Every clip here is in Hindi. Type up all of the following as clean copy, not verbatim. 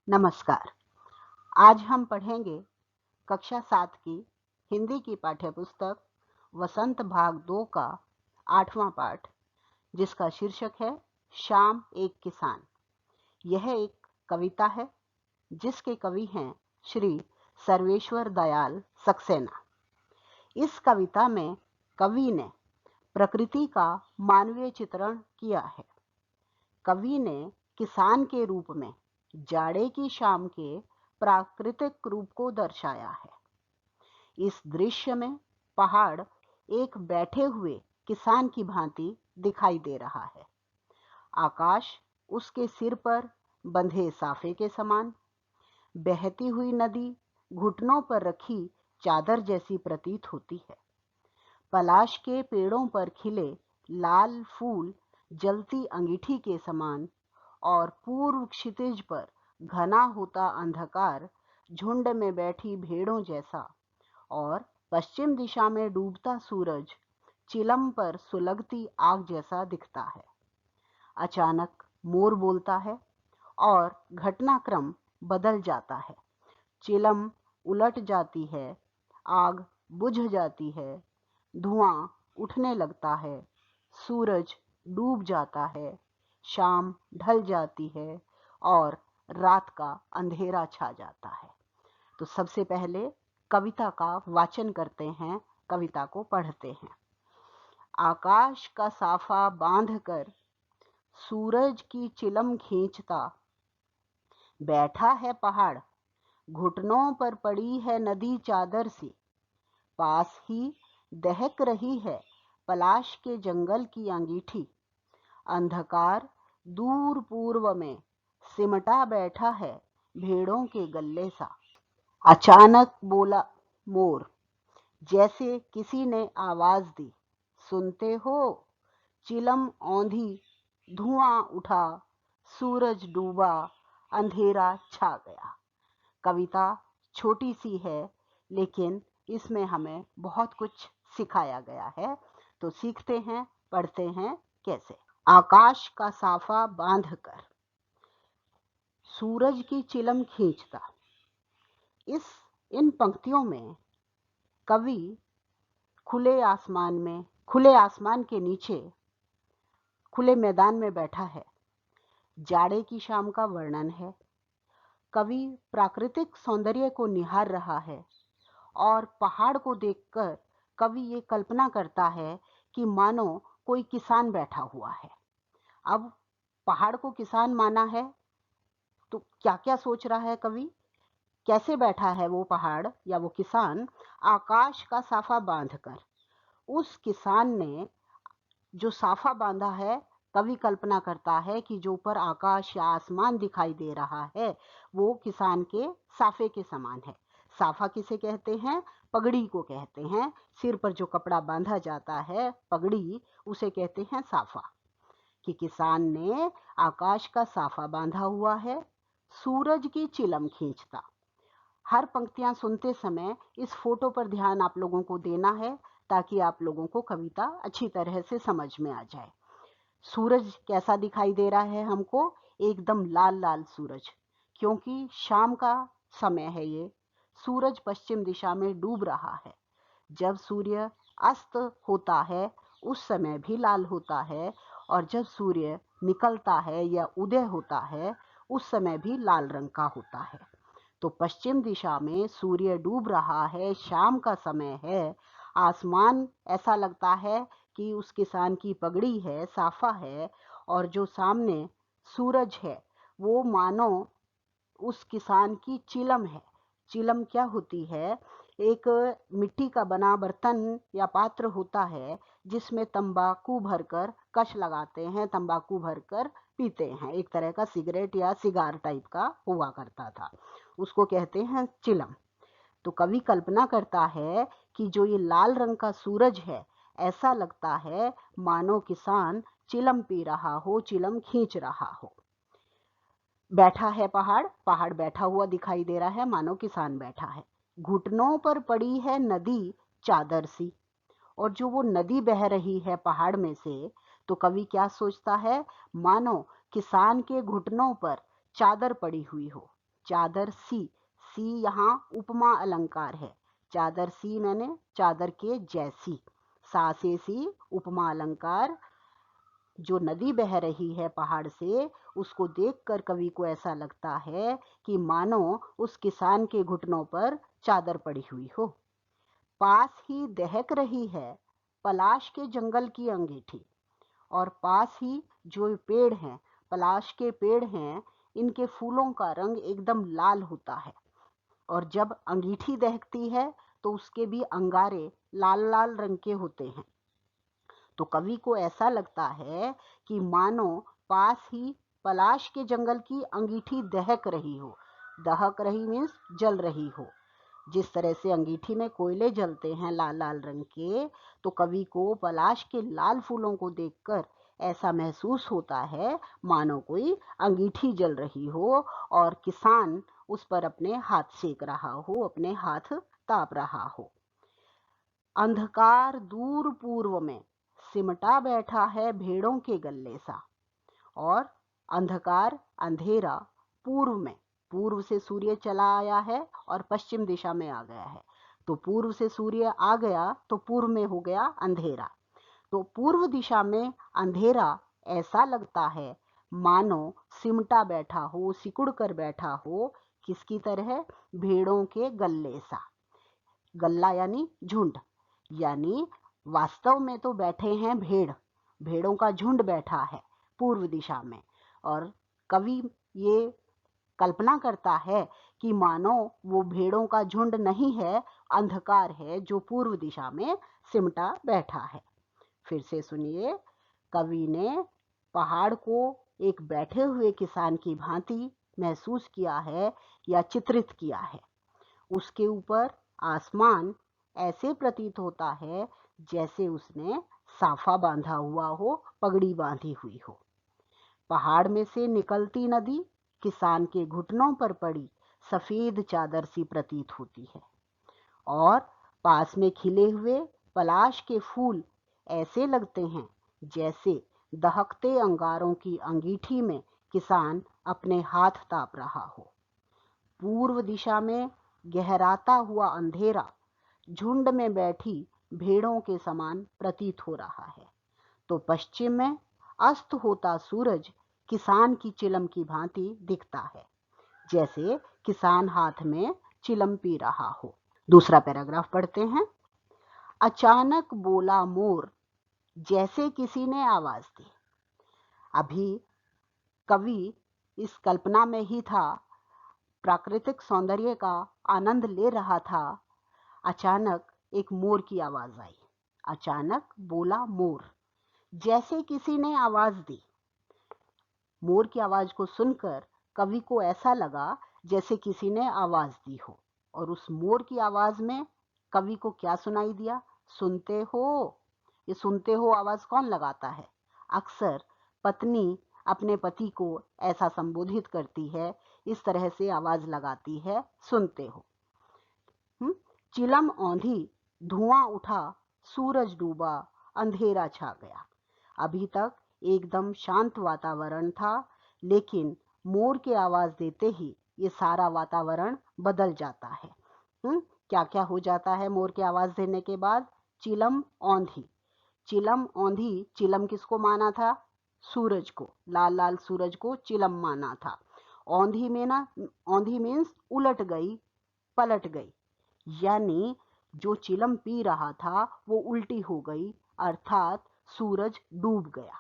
नमस्कार। आज हम पढ़ेंगे कक्षा 7 की हिंदी की पाठ्यपुस्तक वसंत भाग 2 का 8वां पाठ, जिसका शीर्षक है शाम एक किसान। यह एक कविता है जिसके कवि हैं श्री सर्वेश्वर दयाल सक्सेना। इस कविता में कवि ने प्रकृति का मानवीय चित्रण किया है। कवि ने किसान के रूप में जाड़े की शाम के प्राकृतिक रूप को दर्शाया है। इस दृश्य में पहाड़ एक बैठे हुए किसान की भांति दिखाई दे रहा है। आकाश उसके सिर पर बंधे साफे के समान, बहती हुई नदी घुटनों पर रखी चादर जैसी प्रतीत होती है। पलाश के पेड़ों पर खिले लाल फूल जलती अंगीठी के समान और पूर्व क्षितिज पर घना होता अंधकार झुंड में बैठी भेड़ों जैसा और पश्चिम दिशा में डूबता सूरज चिलम पर सुलगती आग जैसा दिखता है। अचानक मोर बोलता है और घटनाक्रम बदल जाता है। चिलम उलट जाती है, आग बुझ जाती है, धुआं उठने लगता है, सूरज डूब जाता है, शाम ढल जाती है और रात का अंधेरा छा जाता है। तो सबसे पहले कविता का वाचन करते हैं, कविता को पढ़ते हैं। आकाश का साफा बांधकर सूरज की चिलम खींचता बैठा है पहाड़, घुटनों पर पड़ी है नदी चादर सी, पास ही दहक रही है पलाश के जंगल की अंगीठी, अंधकार दूर पूर्व में सिमटा बैठा है भेड़ों के गल्ले सा। अचानक बोला मोर, जैसे किसी ने आवाज दी, सुनते हो? चिलम औंधी, धुआं उठा, सूरज डूबा, अंधेरा छा गया। कविता छोटी सी है, लेकिन इसमें हमें बहुत कुछ सिखाया गया है। तो सीखते हैं, पढ़ते हैं कैसे। आकाश का साफा बांधकर सूरज की चिलम खींचता। इन पंक्तियों में कवि खुले आसमान के नीचे खुले मैदान में बैठा है। जाड़े की शाम का वर्णन है। कवि प्राकृतिक सौंदर्य को निहार रहा है और पहाड़ को देखकर कवि ये कल्पना करता है कि मानो कोई किसान बैठा हुआ है। अब पहाड़ को किसान माना है तो क्या क्या सोच रहा है कवि, कैसे बैठा है वो पहाड़ या वो किसान? आकाश का साफा बांधकर। उस किसान ने जो साफा बांधा है, कवि कल्पना करता है कि जो ऊपर आकाश या आसमान दिखाई दे रहा है वो किसान के साफे के समान है। साफा किसे कहते हैं? पगड़ी को कहते हैं। सिर पर जो कपड़ा बांधा जाता है, पगड़ी, उसे कहते हैं साफा। कि किसान ने आकाश का साफा बांधा हुआ है, सूरज की चिलम खींचता। हर पंक्तियां सुनते समय इस फोटो पर ध्यान आप लोगों को देना है ताकि आप लोगों को कविता अच्छी तरह से समझ में आ जाए। सूरज कैसा दिखाई दे रहा है हमको? एकदम लाल लाल सूरज, क्योंकि शाम का समय है। ये सूरज पश्चिम दिशा में डूब रहा है। जब सूर्य अस्त होता है उस समय भी लाल होता है, और जब सूर्य निकलता है या उदय होता है उस समय भी लाल रंग का होता है। तो पश्चिम दिशा में सूर्य डूब रहा है, शाम का समय है। आसमान ऐसा लगता है कि उस किसान की पगड़ी है, साफा है, और जो सामने सूरज है वो मानो उस किसान की चिलम है। चिलम क्या होती है? एक मिट्टी का बना बर्तन या पात्र होता है जिसमें तंबाकू भरकर कश लगाते हैं, तंबाकू भरकर पीते हैं। एक तरह का सिगरेट या सिगार टाइप का हुआ करता था, उसको कहते हैं चिलम। तो कवि कल्पना करता है कि जो ये लाल रंग का सूरज है, ऐसा लगता है मानो किसान चिलम पी रहा हो, चिलम खींच रहा हो। बैठा है पहाड़, पहाड़ बैठा हुआ दिखाई दे रहा है, मानो किसान बैठा है। घुटनों पर पड़ी है नदी चादर सी, और जो वो नदी बह रही है पहाड़ में से, तो कवि क्या सोचता है? मानो किसान के घुटनों पर चादर पड़ी हुई हो। चादर सी, सी यहाँ उपमा अलंकार है। चादर सी मैंने चादर के जैसी, सा से सी उपमा अलंकार। जो नदी बह रही है पहाड़ से, उसको देखकर कवि को ऐसा लगता है कि मानो उस किसान के घुटनों पर चादर पड़ी हुई हो। पास ही दहक रही है पलाश के जंगल की अंगीठी, और पास ही जो पेड़ हैं, पलाश के पेड़ हैं, इनके फूलों का रंग एकदम लाल होता है, और जब अंगीठी दहकती है तो उसके भी अंगारे लाल लाल रंग के होते हैं। तो कवि को ऐसा लगता है कि मानो पास ही पलाश के जंगल की अंगीठी दहक रही हो। दहक रही मीन्स जल रही हो। जिस तरह से अंगीठी में कोयले जलते हैं लाल लाल रंग के, तो कवि को पलाश के लाल फूलों को देखकर ऐसा महसूस होता है मानो कोई अंगीठी जल रही हो और किसान उस पर अपने हाथ सेक रहा हो, अपने हाथ ताप रहा हो। अंधकार दूर पूर्व में सिमटा बैठा है भेड़ों के गल्ले सा, और अंधकार अंधेरा पूर्व में, पूर्व से सूर्य चला आया है और पश्चिम दिशा में आ गया है, तो पूर्व से सूर्य आ गया तो पूर्व में हो गया अंधेरा। तो पूर्व दिशा में अंधेरा ऐसा लगता है मानो सिमटा बैठा हो, सिकुड़ कर बैठा हो, किसकी तरह? भेड़ों के गल्ले सा। गल्ला यानी झुंड, यानी वास्तव में तो बैठे हैं भेड़, भेड़ों का झुंड बैठा है पूर्व दिशा में, और कवि ये कल्पना करता है कि मानो वो भेड़ों का झुंड नहीं है, अंधकार है जो पूर्व दिशा में सिमटा बैठा है। फिर से सुनिए, कवि ने पहाड़ को एक बैठे हुए किसान की भांति महसूस किया है या चित्रित किया है। उसके ऊपर आसमान ऐसे प्रतीत होता है जैसे उसने साफा बांधा हुआ हो, पगड़ी बांधी हुई हो। पहाड़ में से निकलती नदी किसान के घुटनों पर पड़ी सफेद चादर सी प्रतीत होती है, और पास में खिले हुए पलाश के फूल ऐसे लगते हैं जैसे दहकते अंगारों की अंगीठी में किसान अपने हाथ ताप रहा हो। पूर्व दिशा में गहराता हुआ अंधेरा झुंड में बैठी भेड़ों के समान प्रतीत हो रहा है, तो पश्चिम में अस्त होता सूरज किसान की चिलम की भांति दिखता है, जैसे किसान हाथ में चिलम पी रहा हो। दूसरा पैराग्राफ पढ़ते हैं। अचानक बोला मोर जैसे किसी ने आवाज दी। अभी कवि इस कल्पना में ही था, प्राकृतिक सौंदर्य का आनंद ले रहा था। अचानक एक मोर की आवाज आई। अचानक बोला मोर जैसे किसी ने आवाज दी। मोर की आवाज को सुनकर कवि को ऐसा लगा जैसे किसी ने आवाज दी हो, और उस मोर की आवाज में कवि को क्या सुनाई दिया? सुनते हो। ये सुनते हो आवाज कौन लगाता है? अक्सर पत्नी अपने पति को ऐसा संबोधित करती है, इस तरह से आवाज लगाती है, सुनते हो। चिलम औंधी, धुआं उठा, सूरज डूबा, अंधेरा छा गया। अभी तक एकदम शांत वातावरण था, लेकिन मोर की आवाज देते ही ये सारा वातावरण बदल जाता है। क्या क्या हो जाता है मोर की आवाज देने के बाद? चिलम औंधी। चिलम औंधी, चिलम किसको माना था? सूरज को, लाल लाल सूरज को चिलम माना था। औंधी में ना, औंधी मीन्स उलट गई, पलट गई, यानी जो चिलम पी रहा था वो उल्टी हो गई, अर्थात सूरज डूब गया।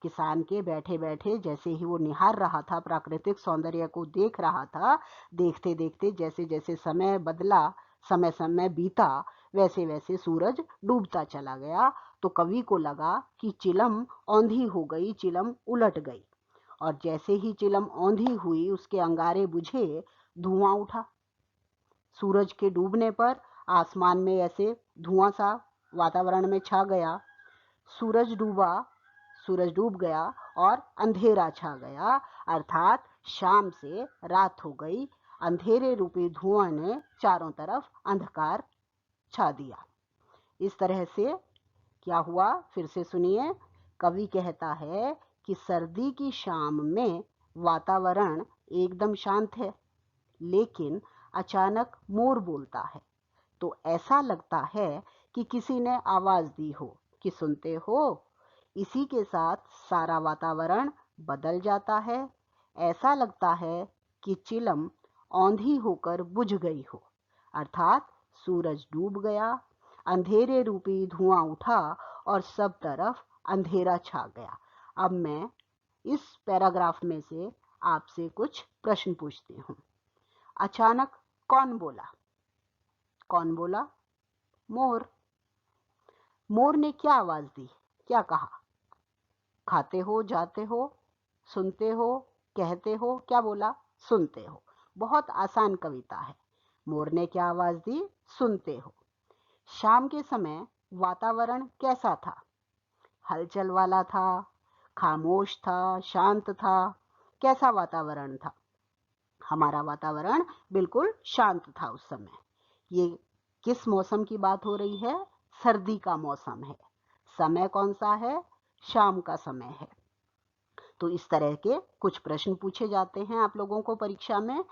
किसान के बैठे बैठे जैसे ही वो निहार रहा था, प्राकृतिक सौंदर्य को देख रहा था, देखते देखते जैसे जैसे समय बदला, समय समय बीता, वैसे वैसे सूरज डूबता चला गया। तो कवि को लगा कि चिलम औंधी हो गई, चिलम उलट गई, और जैसे ही चिलम औंधी हुई उसके अंगारे बुझे, धुआं उठा। सूरज के डूबने पर आसमान में ऐसे धुआं सा वातावरण में छा गया। सूरज डूबा, सूरज डूब गया और अंधेरा छा गया, अर्थात शाम से रात हो गई। अंधेरे रूपी धुआं ने चारों तरफ अंधकार छा दिया। इस तरह से क्या हुआ? फिर से सुनिए। कवि कहता है कि सर्दी की शाम में वातावरण एकदम शांत है, लेकिन अचानक मोर बोलता है तो ऐसा लगता है कि किसी ने आवाज दी हो कि सुनते हो। इसी के साथ सारा वातावरण बदल जाता है। ऐसा लगता है कि चिलम औंधी होकर बुझ गई हो, अर्थात सूरज डूब गया, अंधेरे रूपी धुआं उठा और सब तरफ अंधेरा छा गया। अब मैं इस पैराग्राफ में से आपसे कुछ प्रश्न पूछती हूँ। अचानक कौन बोला? कौन बोला? मोर। मोर ने क्या आवाज दी? क्या कहा? खाते हो, जाते हो, सुनते हो, कहते हो? क्या बोला? सुनते हो। बहुत आसान कविता है। मोर ने क्या आवाज दी? सुनते हो। शाम के समय वातावरण कैसा था? हलचल वाला था, खामोश था, शांत था? कैसा वातावरण था? हमारा वातावरण बिल्कुल शांत था उस समय। ये किस मौसम की बात हो रही है? सर्दी का मौसम है। समय कौन सा है? शाम का समय है। तो इस तरह के कुछ प्रश्न पूछे जाते हैं आप लोगों को परीक्षा में।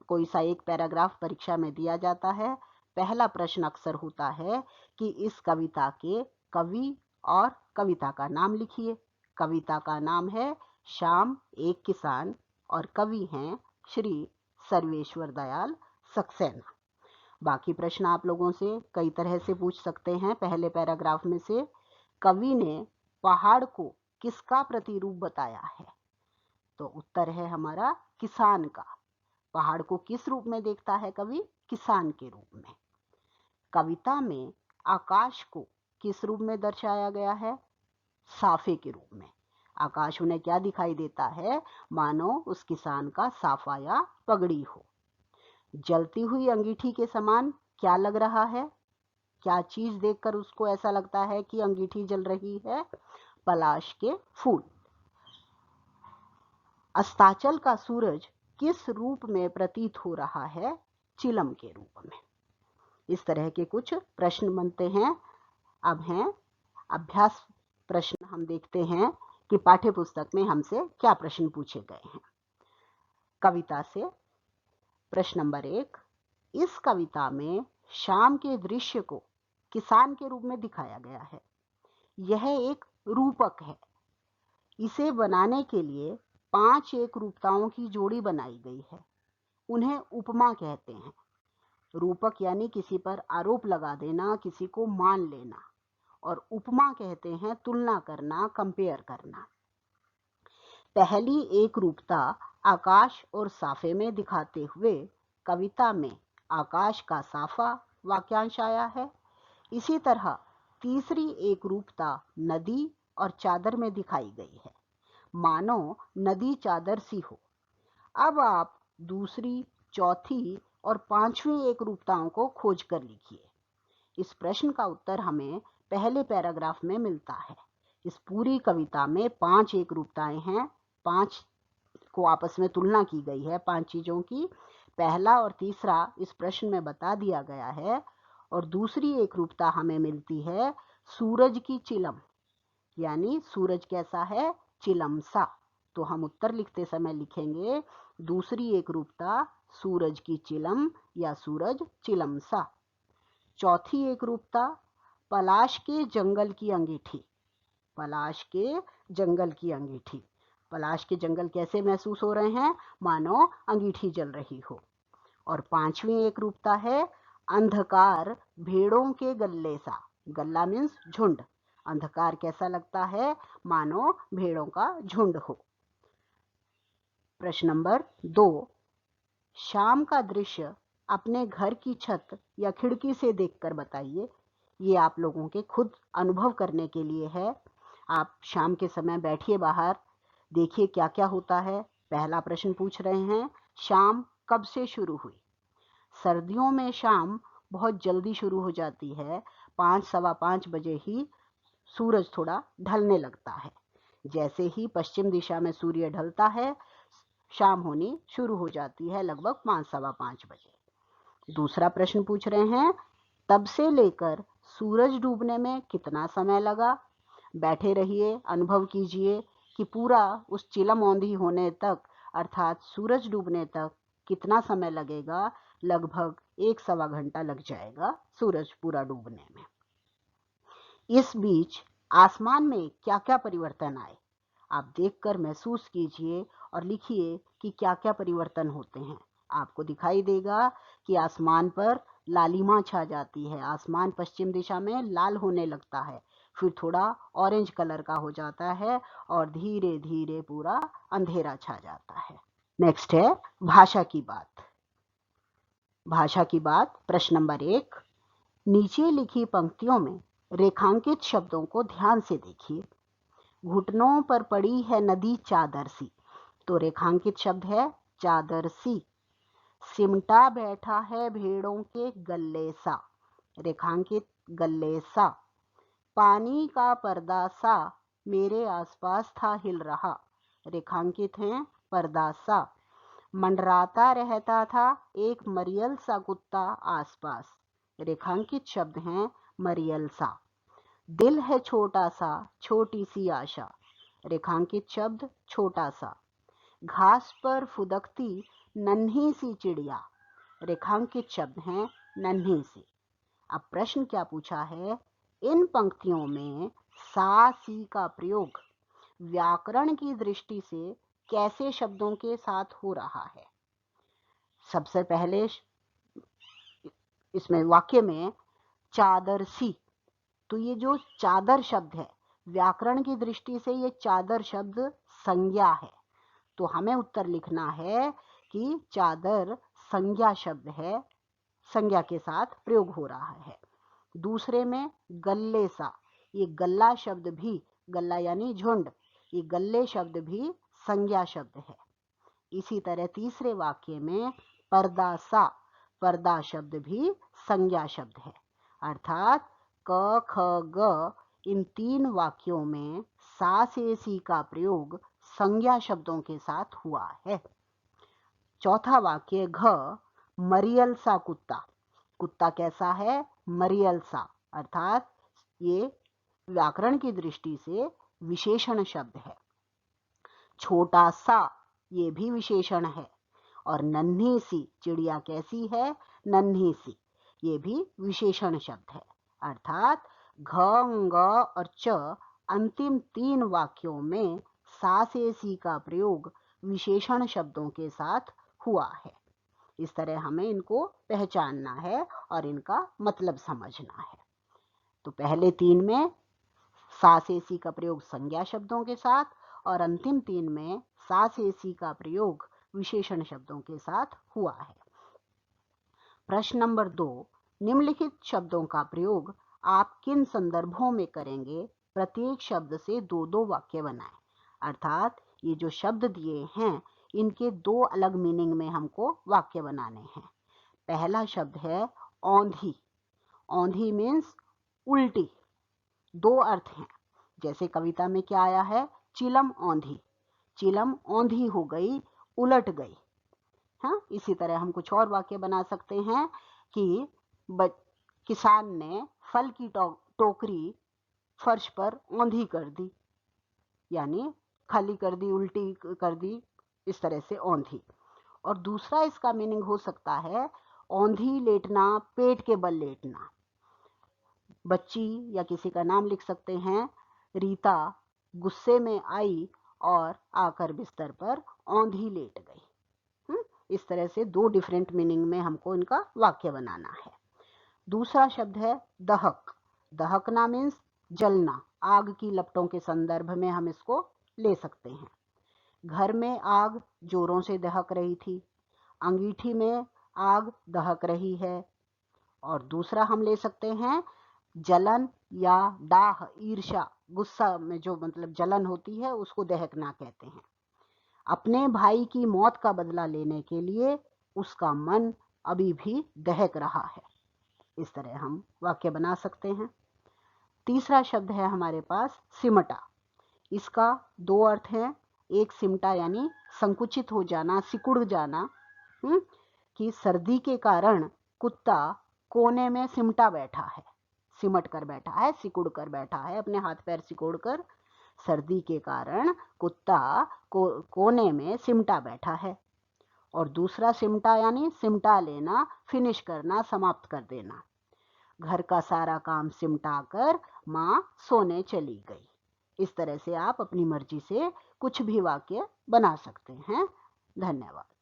कोई सा एक पैराग्राफ परीक्षा में दिया जाता है। पहला प्रश्न अक्सर होता है कि इस कविता के कवि और कविता का नाम लिखिए। कविता का नाम है शाम एक किसान और कवि हैं श्री सर्वेश्वर दयाल सक्सेना। बाकी प्रश्न आप लोगों से कई तरह से पूछ सकते हैं। पहले पैराग्राफ में से कवि ने पहाड़ को किसका प्रतिरूप बताया है? तो उत्तर है हमारा किसान का। पहाड़ को किस रूप में देखता है कवि? किसान के रूप में। कविता में आकाश को किस रूप में दर्शाया गया है? साफे के रूप में। आकाश उन्हें क्या दिखाई देता है? मानो उस किसान का साफा या पगड़ी हो। जलती हुई अंगीठी के समान क्या लग रहा है? क्या चीज देखकर उसको ऐसा लगता है कि अंगीठी जल रही है? पलाश के फूल। अस्ताचल का सूरज किस रूप में प्रतीत हो रहा है? चिलम के रूप में। इस तरह के कुछ प्रश्न बनते हैं। अब हैं अभ्यास प्रश्न। हम देखते हैं कि पाठ्य पुस्तक में हमसे क्या प्रश्न पूछे गए हैं। कविता से प्रश्न नंबर 1, इस कविता में शाम के दृश्य को किसान के रूप में दिखाया गया है। यह एक रूपक है। इसे बनाने के लिए 5 एक रूपताओं की जोड़ी बनाई गई है। उन्हें उपमा कहते हैं। रूपक यानी किसी पर आरोप लगा देना, किसी को मान लेना, और उपमा कहते हैं तुलना करना, कंपेयर करना। पहली एक रूपता आकाश और साफे में दिखाते हुए कविता में आकाश का साफा वाक्यांश आया है। इसी तरह तीसरी एक रूपता नदी और चादर में दिखाई गई है, मानो नदी चादर सी हो। अब आप दूसरी, चौथी और पांचवी एक रूपताओं को खोज कर लिखिए। इस प्रश्न का उत्तर हमें पहले पैराग्राफ में मिलता है। इस पूरी कविता में 5 एक रूपताएं हैं। 5 को आपस में तुलना की गई है 5 चीजों की। पहला और तीसरा इस प्रश्न में बता दिया गया है। और दूसरी एक रूपता हमें मिलती है सूरज की चिलम, यानी सूरज कैसा है? चिलम सा। तो हम उत्तर लिखते समय लिखेंगे दूसरी एक रूपता सूरज की चिलम या सूरज चिलम सा। चौथी एक रूपता पलाश के जंगल की अंगीठी। पलाश के जंगल की अंगीठी। पलाश के जंगल कैसे महसूस हो रहे हैं? मानो अंगीठी जल रही हो। और पांचवी एक रूपता है अंधकार भेड़ों के गल्ले सा। गल्ला मीन्स झुंड। अंधकार कैसा लगता है? मानो भेड़ों का झुंड हो। प्रश्न नंबर 2, शाम का दृश्य अपने घर की छत या खिड़की से देखकर बताइए। ये आप लोगों के खुद अनुभव करने के लिए है। आप शाम के समय बैठिए बाहर, देखिए क्या क्या होता है। पहला प्रश्न पूछ रहे हैं, शाम कब से शुरू हुई? सर्दियों में शाम बहुत जल्दी शुरू हो जाती है। 5 सवा 5 बजे ही सूरज थोड़ा ढलने लगता है। जैसे ही पश्चिम दिशा में सूर्य ढलता है, शाम होनी शुरू हो जाती है, लगभग 5 सवा 5 बजे। दूसरा प्रश्न पूछ रहे हैं, तब से लेकर सूरज डूबने में कितना समय लगा? बैठे रहिए, अनुभव कीजिए कि पूरा उस चिलम औंधी होने तक, अर्थात सूरज डूबने तक कितना समय लगेगा? लगभग 1 सवा घंटा लग जाएगा सूरज पूरा डूबने में। इस बीच आसमान में क्या क्या परिवर्तन आए, आप देखकर महसूस कीजिए और लिखिए कि क्या क्या परिवर्तन होते हैं। आपको दिखाई देगा कि आसमान पर लालिमा छा जाती है, आसमान पश्चिम दिशा में लाल होने लगता है, फिर थोड़ा ऑरेंज कलर का हो जाता है और धीरे धीरे पूरा अंधेरा छा जाता है। नेक्स्ट है भाषा की बात। भाषा की बात प्रश्न नंबर 1, नीचे लिखी पंक्तियों में रेखांकित शब्दों को ध्यान से देखिए। घुटनों पर पड़ी है नदी चादर सी, तो रेखांकित शब्द है चादर सी। सिमटा बैठा है भेड़ों के गल्ले सा, रेखांकित गल्ले सा। पानी का पर्दा सा मेरे आसपास था हिल रहा, रेखांकित है पर्दा सा। मंडराता रहता था एक मरियल सा कुत्ता आसपास, रेखांकित शब्द हैं मरियल सा। दिल है छोटा सा छोटी सी आशा, रेखांकित शब्द छोटा सा। घास पर फुदकती नन्ही सी चिड़िया, रेखांकित शब्द हैं नन्ही सी। अब प्रश्न क्या पूछा है, इन पंक्तियों में सा सी का प्रयोग व्याकरण की दृष्टि से कैसे शब्दों के साथ हो रहा है। सबसे पहले इसमें वाक्य में चादर सी, तो ये जो चादर शब्द है व्याकरण की दृष्टि से ये चादर शब्द संज्ञा है, तो हमें उत्तर लिखना है कि चादर संज्ञा शब्द है, संज्ञा के साथ प्रयोग हो रहा है। दूसरे में गल्ले सा, ये गल्ला शब्द भी, गल्ला यानी झुंड, ये गल्ले शब्द भी संज्ञा शब्द है। इसी तरह तीसरे वाक्य में पर्दा सा, पर्दा शब्द भी संज्ञा शब्द है। अर्थात क ख ग इन 3 वाक्यों में सा से सी का प्रयोग संज्ञा शब्दों के साथ हुआ है। चौथा वाक्य घ, मरियल सा कुत्ता, कुत्ता कैसा है? मरियल सा, अर्थात ये व्याकरण की दृष्टि से विशेषण शब्द है। छोटा सा, ये भी विशेषण है। और नन्ही सी, चिड़िया कैसी है? नन्ही सी, ये भी विशेषण शब्द है। अर्थात घ, ग और च अंतिम 3 वाक्यों में सा से सी का प्रयोग विशेषण शब्दों के साथ हुआ है। इस तरह हमें इनको पहचानना है और इनका मतलब समझना है। तो पहले 3 में सा से सी का प्रयोग संज्ञा शब्दों के साथ और अंतिम 3 में सा से सी का प्रयोग विशेषण शब्दों के साथ हुआ है। प्रश्न नंबर 2, निम्नलिखित शब्दों का प्रयोग आप किन संदर्भों में करेंगे? प्रत्येक शब्द से 2-2 वाक्य बनाएं। अर्थात ये जो शब्द दिए हैं इनके 2 अलग मीनिंग में हमको वाक्य बनाने हैं। पहला शब्द है औंधी, औंधी मीन्स उल्टी, 2 अर्थ हैं। जैसे कविता में क्या आया है? चिलम औंधी, चिलम औंधी हो गई, उलट गई। हाँ, इसी तरह हम कुछ और वाक्य बना सकते हैं कि किसान ने फल की टोकरी फर्श पर औंधी कर दी, यानी खाली कर दी, उल्टी कर दी, इस तरह से औंधी। और दूसरा इसका मीनिंग हो सकता है औंधी लेटना, पेट के बल लेटना। बच्ची या किसी का नाम लिख सकते हैं, रीता गुस्से में आई और आकर बिस्तर पर औंधी लेट गई। इस तरह से 2 डिफरेंट मीनिंग में हमको इनका वाक्य बनाना है। दूसरा शब्द है दहक, दहकना मीन्स जलना, आग की लपटों के संदर्भ में हम इसको ले सकते हैं। घर में आग जोरों से दहक रही थी, अंगीठी में आग दहक रही है। और दूसरा हम ले सकते हैं जलन या डाह, ईर्ष्या, गुस्सा में जो मतलब जलन होती है उसको दहकना कहते हैं। अपने भाई की मौत का बदला लेने के लिए उसका मन अभी भी दहक रहा है। इस तरह हम वाक्य बना सकते हैं। तीसरा शब्द है हमारे पास सिमटा, इसका 2 अर्थ हैं। एक सिमटा यानी संकुचित हो जाना, सिकुड़ जाना, कि सर्दी के कारण कुत्ता कोने में सिमटा बैठा है, सिमट कर बैठा है, सिकुड़ कर बैठा है, अपने हाथ पैर सिकोड़ कर सर्दी के कारण कुत्ता कोने में सिमटा बैठा है। और दूसरा सिमटा यानी सिमटा लेना, फिनिश करना, समाप्त कर देना। घर का सारा काम सिमटा कर माँ सोने चली गई। इस तरह से आप अपनी मर्जी से कुछ भी वाक्य बना सकते हैं। धन्यवाद।